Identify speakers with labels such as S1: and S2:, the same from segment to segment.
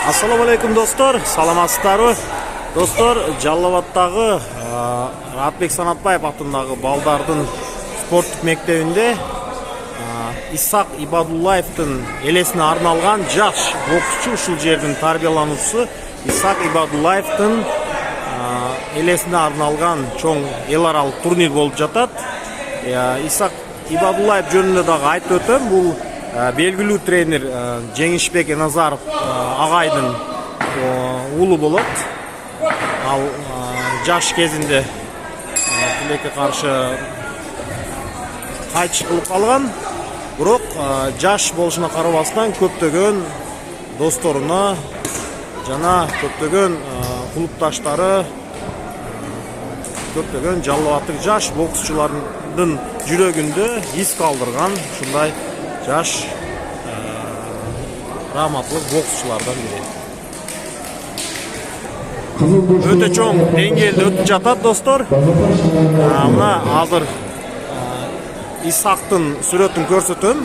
S1: Assalamu alaikum dostlar, salamатсыздарбы? Достор, Жалал-Абадтагы Ратбек Санатбаев атындагы балдардын спорттук мектебинде Исак Ибадуллаевдин элесине арналган жаш боксчу ушул жердин тарбиялануучусу Исак Ибадуллаевдин элесине арналган чоң эл аралык турнир болуп жатат. Исак Ибадуллаев жөнүндө дагы айтып өтөм. Бул белгилүү тренер Жеңишбек Эназаров агайдын уулу болот. Ал жаш кезинде тилекке каршы кайтыш кылып калган. Бирок жаш болушуна карабастан көптөгөн досторуна жана көптөгөн клубдаштары, көптөгөн Жалал-Абадтык жаш боксчулардын жүрөгүндө из калдырган ушундай жаш раматлык боксчулардан бири. Өтө чоң деңгээлде өтүп жатат достор. Мына азыр Исактын сүрөтүн көрсөтөм.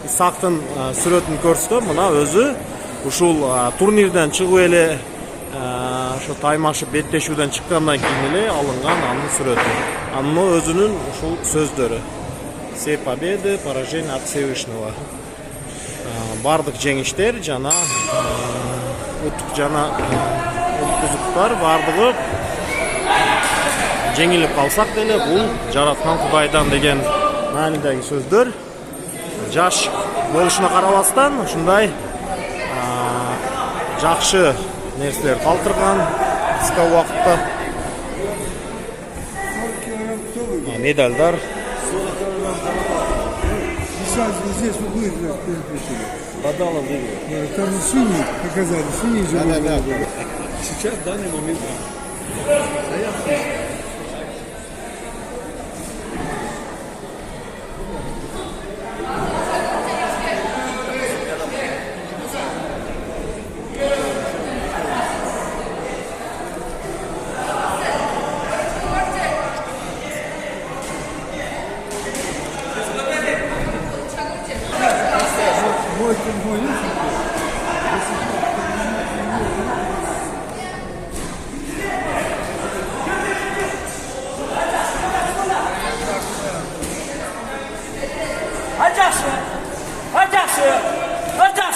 S1: Исактын сүрөтүн көрсөтөм. Мына өзү ушул турнирден чыгып эле ошо таймашып беттешүүдөн чыккандан кийин эле алынган анын сүрөтү. Анын өзүнүн ушул сөздөрү. Все победы, поражения от Всевышнего. Бардык жеңиштер жана уттук жана уткузуктар бардыгы жеңилип калсак деле бул жараткан Кудайдан деген маанидеги сөздөр. Жаш болушуна карабастан ушундай жакшы нерселер калтырган кыска убакытта. Медальдар.
S2: Здесь углы перепутали.
S3: Подалом выиграл.
S2: Там синий показали, синий же.
S3: Да. Сейчас в данный момент.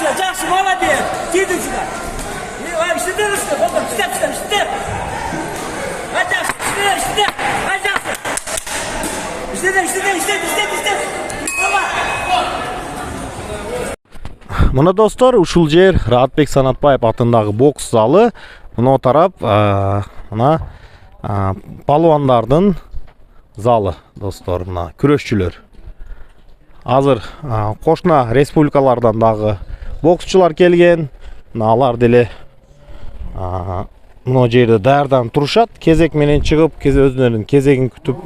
S4: Жақсы, молодец. Киді сюда. Істер, потом істер. Істер.
S1: Мына достор, ушул жер Ратбек Санатбаев атындагы бокс залы. Мына тарап мына палуандардын залы достор, мына күрөшчүлөр. Азыр кошуна республикалардан дагы боксчулар келген. Алар деле мына жерде даярданып турушат. Кезек менен чыгып, өзүнүн кезегин күтүп,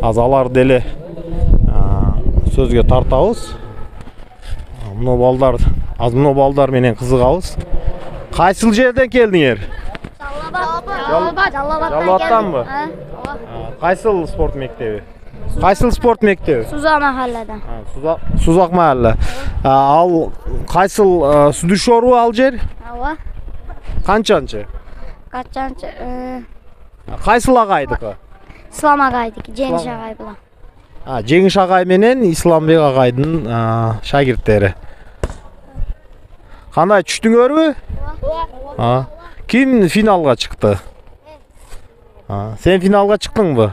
S1: алар деле сөзгө тартабыз. Мына балдар менен кызыгабыз. Кайсыл жерден келдиңер? Жалал-Абадтанбы? Кайсыл спорт мектеби? Кайсыл спорт мектеби?
S5: Сузак махалладан.
S1: Сузак махалла. Ал кайсыл Судушору ал жер?
S5: Ооба.
S1: Канчанчы? Кайсыл агайдыкы?
S5: Ислам агайдык, Жеңиш агай була.
S1: Жеңиш агай менен Исламбек агайдын шагирттери. Кандай түштүңөрбү? Ооба. Ким финалга чыкты? Сен финалга чыктыңбы?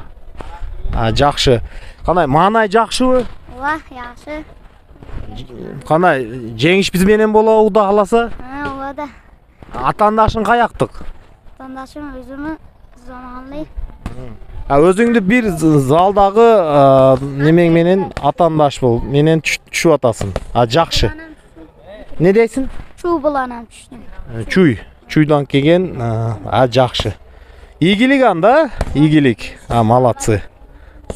S1: Жакшы. Кандай маанай жакшыбы?
S5: Ооба, жакшы.
S1: Кандай жеңиш биз менен болобу Кудай кааласа?
S5: Ооба да.
S1: Атаандашың каяктык?
S5: Атаандашым өзүмө Заманли.
S1: Өзүңдү бир залдагы немең менен атаандаш бол. Менен түшүп атасың. Жакшы. Не дейсиң?
S5: Чуу буланам түштүм.
S1: Чуйдан келген, жакшы. Ийгилик анда, ийгилик. Молодцы.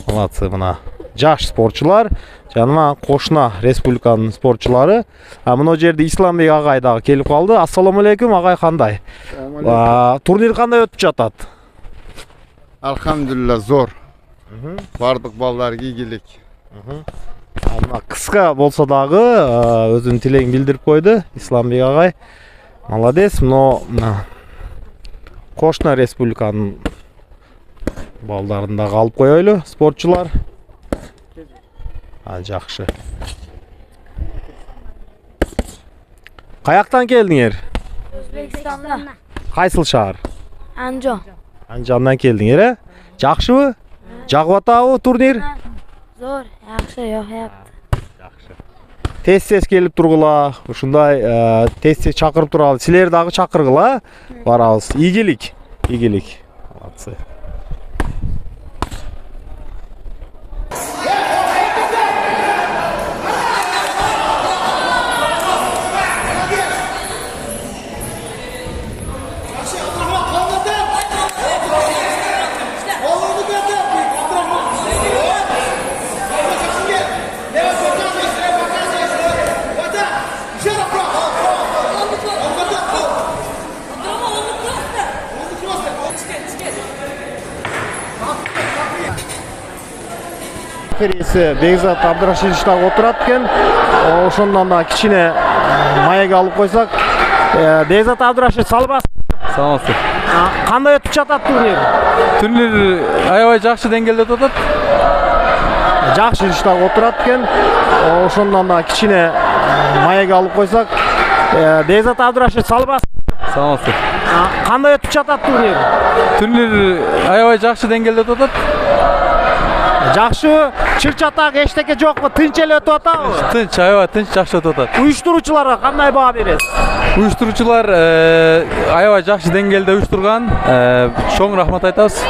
S1: Мына жаш спортчулар, жана кошуна республиканын спортчулары. Мына жерде Исламбек агай дагы келип калды. Ассаламу алейкум, агай кандай? Турнир кандай өтүп жатат?
S6: Alhamdulillah zor. Бардык балдар ийгилик.
S1: Мына кыска болсо дагы өзүнүн тилегин билдирип койду Исламбек агай. Молодец. Мына Кошна республиканын балдарын да алып коелу спортчулар. Жакшы. Каяктан келдиңер?
S5: O'zbekistondan.
S1: Кайсыл шаар?
S5: Andijon.
S1: Andijondan келдиңер, э? Жакшыбы? Жагып атабы турнир?
S5: Zo'r, yaxshi yo'qyapti.
S1: Тез келип тургула, ушундай тез чакырып туралы. Силер дагы чакыргыла, барабыз. Ийгилик. Молодцы. Рефериси Бекзат Абдрашидович дагы отурат экен. Ошондон да кичине маек алып койсок. Бекзат Абдрашидович, салбас.
S6: Саламатсыздар.
S1: Кандай өтүп жатат турнир?
S6: Турнир аябай жакшы деңгээлде өтүп атат.
S1: Жакшы иш дагы отурат экен. Ошондон да кичине маек алып койсок. Бекзат Абдрашидович, салбас.
S6: Саламатсыздар.
S1: Кандай өтүп жатат турнир?
S6: Турнир аябай жакшы деңгээлде өтүп атат.
S1: Жакшы, чыр-чатак эчтеке жокпу? Тынч эле өтүп атабы?
S6: Тынч, аябай тынч, жакшы өтүп атат.
S1: Уюштуруучуларга кандай баа бересиз?
S6: Уюштуруучулар аябай жакшы деңгээлде уюштурган. Чоң рахмат айтабыз.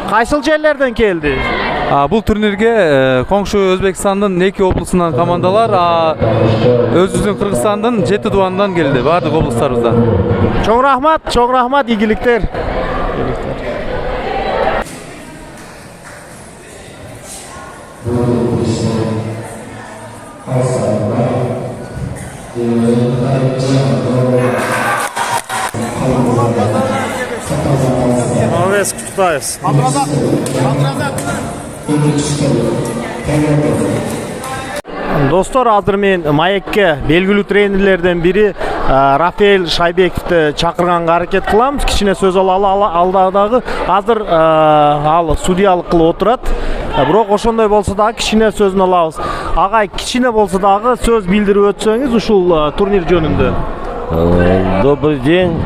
S1: Кайсыл жерлерден келди?
S6: Бул турнирге коңшу Өзбекстандын 2 облусунан командалар, өзүбүздүн Кыргызстандын 7 дубандан келди, баардык облустарыбыздан.
S1: Чоң рахмат, ийгиликтер. Молодец, куттуктайбыз. Достор, азыр мен маекке белгилүү тренерлерден бири Рафаэль Шайбековду чакырганга аракет кылам. Кичине сөз алдагы. Азыр ал судьялык кылып отурат. Бирок ошондой болсо дагы кичине сөзүн алабыз. Агай, кичине болсо дагы сөз билдирип өтсөңүз ушул турнир жөнүндө.
S7: Добрый день.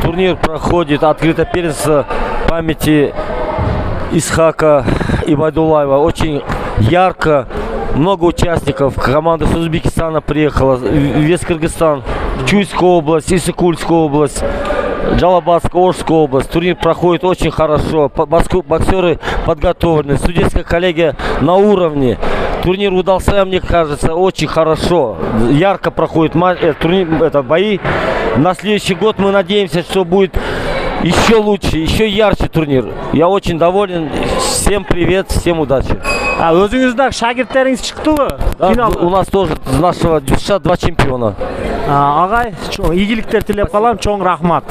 S7: Турнир проходит открытое первенство памяти Исхака Ибадулаева. Очень ярко. Много участников. Команда с Узбекистана приехала. Весь Кыргызстан. Чуйская область, Иссыкульская область, Джалабадская, Орская область. Турнир проходит очень хорошо. Боксеры подготовлены. Судейская коллегия на уровне. Турнир удался, мне кажется, очень хорошо. Ярко проходит бои. На следующий год мы надеемся, что будет еще лучше, еще ярче турнир. Я очень доволен. Всем привет, всем удачи.
S1: Өзүңүздө шагирттериңиз чыктыбы?
S7: У нас тоже из нашего дюша 2 чемпиона.
S1: Агай, ийгиликтер тилеп калам, чоң рахмат.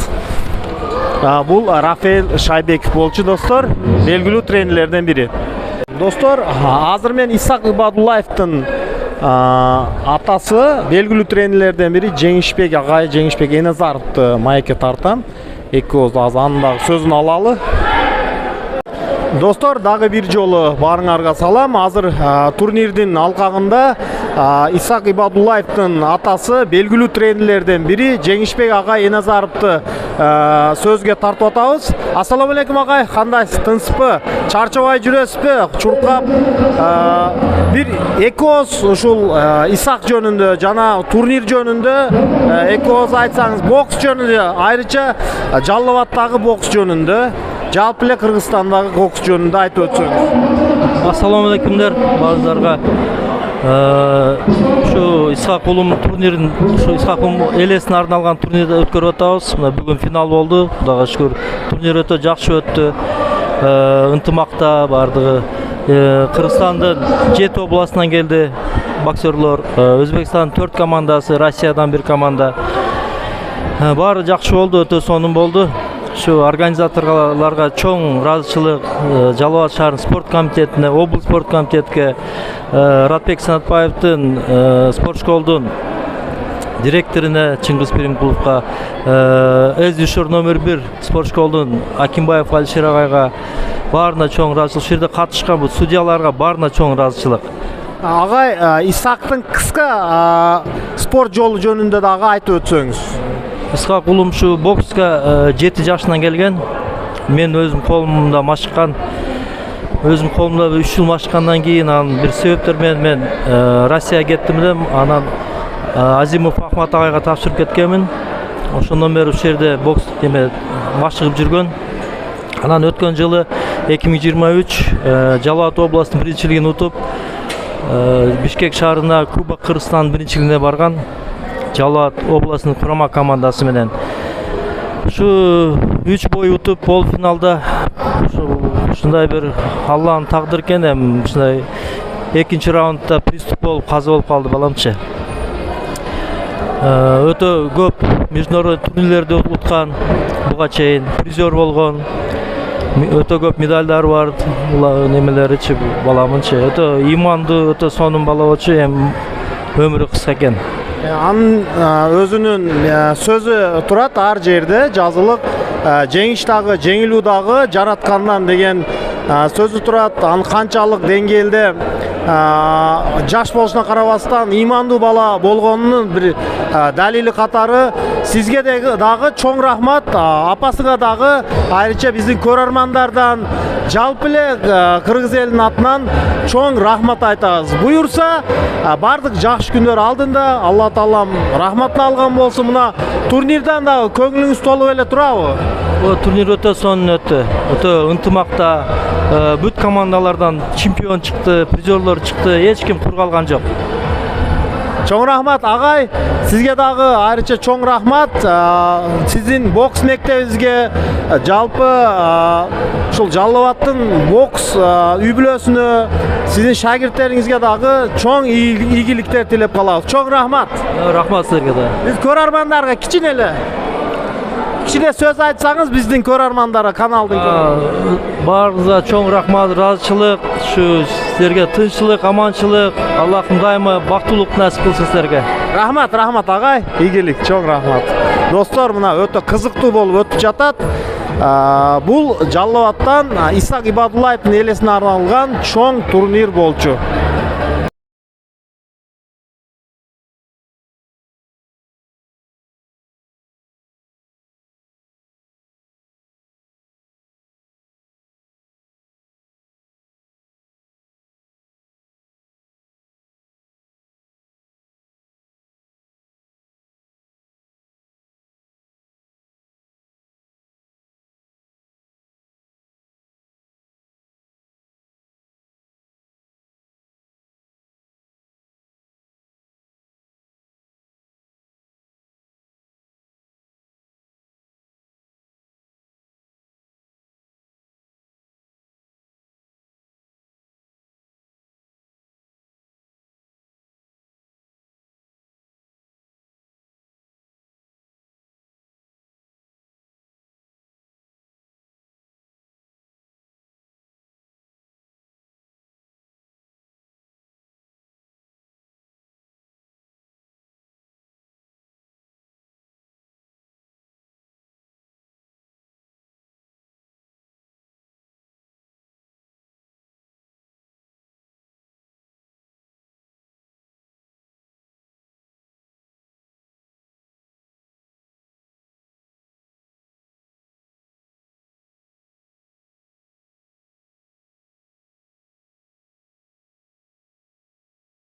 S1: Бул Рафаэль Шайбеков болчу, достор, белгилүү тренерлерден бири. Достор, азыр мен Исак Ибадуллаевдин атасы, белгилүү тренерлерден бири Жеңишбек агай, Жеңишбек Эназаровду маекке тартам. Экөөбүз азыр анын дагы сөзүн алалы. Достор, дагы бир жолу баарыңарга салам. Азыр турнирдин алкагында Исак Ибадуллаевдин атасы, белгилүү тренерлерден бири Жеңишбек агай Эназаровду сөзгө тартып атабыз. Ассаламу алейкум агай, кандайсыз? Тынчпы? Чарчабай жүрөсүзбү? Чуркап? Бир экөөбүз ушул Исак жөнүндө жана турнир жөнүндө экөөбүз айтсаңыз, бокс жөнүндө, айрыча Жалал Абадтагы бокс жөнүндө, жалпы эле Кыргызстандагы бокс жөнүндө айтып өтсөңүз.
S8: Ассаламу алейкумдар баарыңарга. Şu İshak Ulum turnirin, şu İshak Ulum elesine arналган турнирди өткөрүп атабыз. Мына бүгүн финал болду. Кудайга шүкүр. Турнир өтө жакшы өттү. Ынтымакта бардыгы. Кыргызстандын 7 областынан келди боксерлор. Өзбекстандын 4 командасы, Россиядан 1 команда. Баары жакшы болду, өтө сонун болду. Şu организаторларга чоң ыраазычылык, Жалал Абад шаарынын спорт комитетине, облус спорт комитетке, Ратбек Санатбаевдин спорт школдун директоруна Чыңгыз Перимкуловго, СДШОР номер 1 спорт школдун Акимбаев Алишер агайга баарына чоң ыраазычылык. Ушул жерде катышкан бул судьяларга баарына чоң ыраазычылык.
S1: Агай, Исхактын кыска спорт жолу жөнүндө дагы айтып өтсөңүз.
S8: Исхак уулум ушу бокска 7 жашынан келген. Мен өзүм колумда машыккан. Өзүм колумда 3 жыл машыккандан кийин анан бир себептер менен мен Россияга кеттим элем. Анан Азимов Ахмат агайга тапшырып кеткенмин. Ошондон бери ушул жерде бокс машыгып жүргөн. Анан өткөн жылы 2023 Жалал Абад областынын биринчилигин утуп, Бишкек шаарына Кубок Кыргызстан биринчилигине барган. Жалал Абад областынын курама командасы менен. Ушу 3 бой утуп полуфиналда ушундай бир Алланын тагдыры экен, эми ушундай экинчи раундда приступ болуп каза болуп калды баламчы. Өтө көп международный турнирлерде уткан, буга чейин призер болгон. Өтө көп медалдар бар, немелеричи баламынчы. Өтө имандуу, өтө сонун бала болчу, эми өмүрү кыска экен.
S1: Анын өзүнүн сөзү турат ар жерде жазылып, жеңиш дагы, жеңилүү дагы жараткандан деген сөзү турат. Анын канчалык деңгээлде жаш болушуна карабастан имандуу бала болгонунун бир далили катары. Сизге дагы чоң рахмат, апасыга дагы айрыча биздин көрөрмандардан, жалпы эле кыргыз элинин атынан чоң рахмат айтабыз. Буюрса, бардык жакшы күндөр алдында, Алла Таалам рахматын алган болсун. Мына турнирдан дагы көңүлүңүз толуп эле турабы?
S8: Бул турнир өтө сонун өттү. Өтө ынтымакта, бүт командалардан чемпион чыкты, призерлор чыкты, эч ким кур калган жок.
S1: Чоң рахмат агай, сизге дагы айрыча чоң рахмат. Сиздин бокс мектебиңизге, жалпы ушул Жалал Абадтын бокс үй бүлөсүнө, сиздин шагирттериңизге дагы чоң ийгиликтер тилеп калабыз. Чоң рахмат.
S8: Рахмат силерге да.
S1: Биз көрөрмандарга кичине сөз айтсаңыз биздин көрөрмандара, каналдын
S8: Баарыңызга чоң рахмат, ыраазычылык, ушу силерге тынччылык, аманчылык, Аллахым дайыма бактылык насип кылсын силерге.
S1: Рахмат агай, ийгилик, чоң рахмат. Достор, мына өтө кызыктуу болуп өтүп жатат. Бул Жалал Абадтан Исхак Ибадуллаевдин элесине арналган чоң турнир болчу.